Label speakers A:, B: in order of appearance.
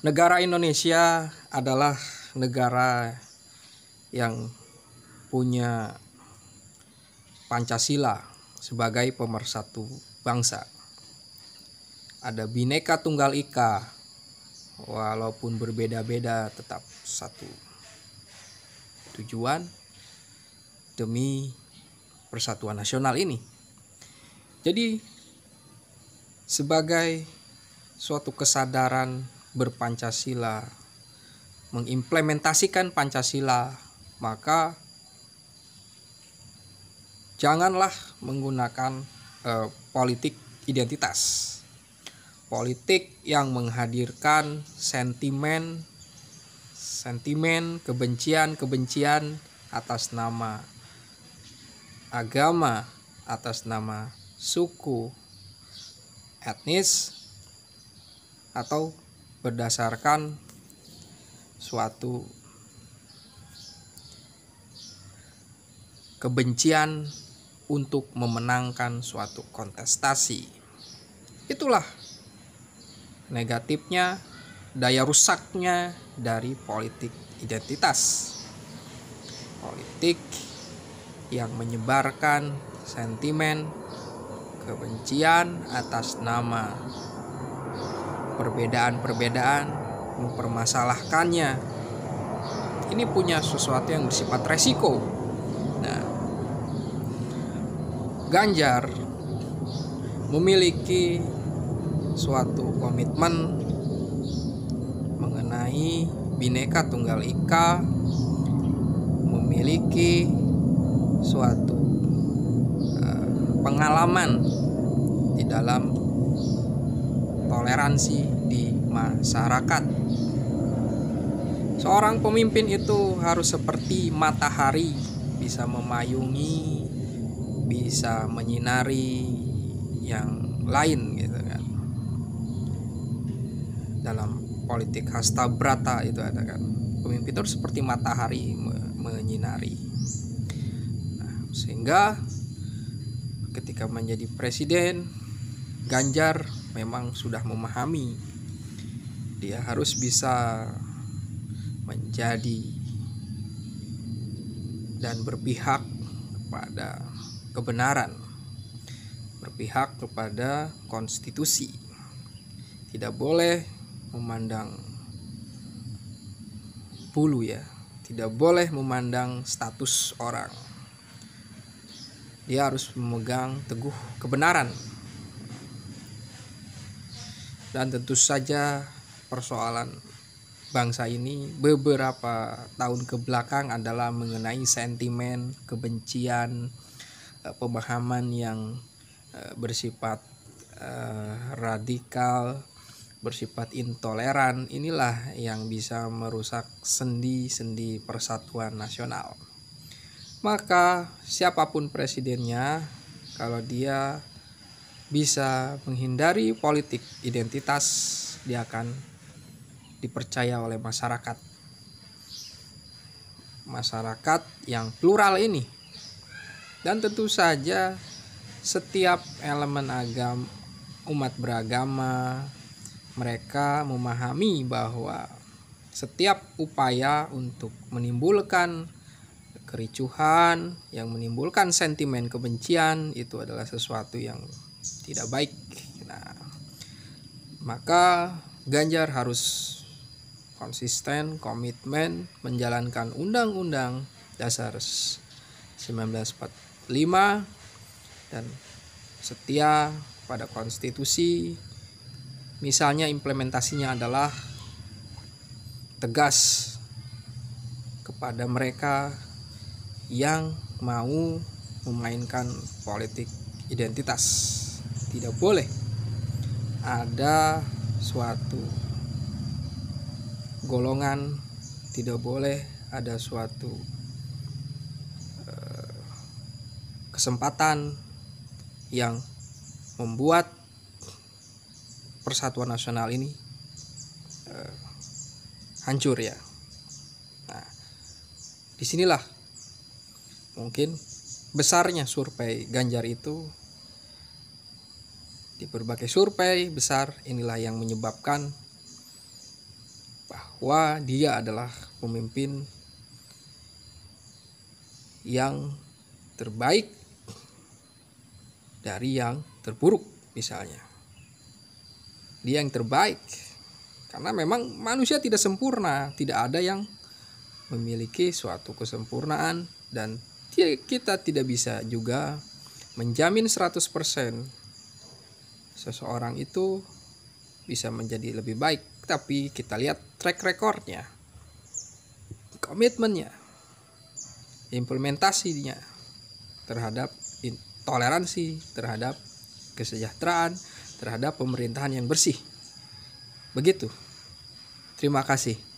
A: Negara Indonesia adalah negara yang punya Pancasila sebagai pemersatu bangsa. Ada Bhinneka Tunggal Ika, walaupun berbeda-beda tetap satu tujuan demi persatuan nasional ini. Jadi sebagai suatu kesadaran berpancasila, mengimplementasikan Pancasila, maka janganlah menggunakan politik identitas, politik yang menghadirkan sentimen kebencian atas nama agama, atas nama suku, etnis, atau berdasarkan suatu kebencian untuk memenangkan suatu kontestasi. Itulah negatifnya, daya rusaknya dari politik identitas. Politik yang menyebarkan sentimen kebencian atas nama perbedaan-perbedaan, mempermasalahkannya. Ini punya sesuatu yang bersifat resiko. Nah, Ganjar memiliki suatu komitmen mengenai Bhinneka Tunggal Ika, memiliki suatu pengalaman di dalam toleransi di masyarakat. Seorang pemimpin itu harus seperti matahari, bisa memayungi, bisa menyinari yang lain gitu kan. Dalam politik hasta brata itu ada kan, pemimpin itu seperti matahari menyinari. Nah, sehingga ketika menjadi presiden, Ganjar memang sudah memahami dia harus bisa menjadi dan berpihak kepada kebenaran, berpihak kepada konstitusi. Tidak boleh memandang bulu ya, tidak boleh memandang status orang. Dia harus memegang teguh kebenaran. Dan tentu saja persoalan bangsa ini beberapa tahun ke belakang adalah mengenai sentimen kebencian, pemahaman yang bersifat radikal, bersifat intoleran. Inilah yang bisa merusak sendi-sendi persatuan nasional. Maka siapapun presidennya, kalau dia bisa menghindari politik identitas, dia akan dipercaya oleh masyarakat yang plural ini. Dan tentu saja setiap elemen agama, umat beragama, mereka memahami bahwa setiap upaya untuk menimbulkan kericuhan, yang menimbulkan sentimen kebencian, itu adalah sesuatu yang tidak baik. Nah, maka Ganjar harus konsisten, komitmen menjalankan Undang-Undang Dasar 1945 dan setia pada konstitusi. Misalnya implementasinya adalah tegas kepada mereka yang mau memainkan politik identitas. Tidak boleh ada suatu golongan, tidak boleh ada suatu kesempatan yang membuat persatuan nasional ini hancur ya. Nah, disinilah mungkin besarnya survei Ganjar itu. Di berbagai survei besar inilah yang menyebabkan bahwa dia adalah pemimpin yang terbaik dari yang terburuk misalnya. Dia yang terbaik karena memang manusia tidak sempurna, tidak ada yang memiliki suatu kesempurnaan, dan kita tidak bisa juga menjamin 100% seseorang itu bisa menjadi lebih baik. Tapi kita lihat track recordnya, komitmennya, implementasinya terhadap toleransi, terhadap kesejahteraan, terhadap pemerintahan yang bersih. Begitu. Terima kasih.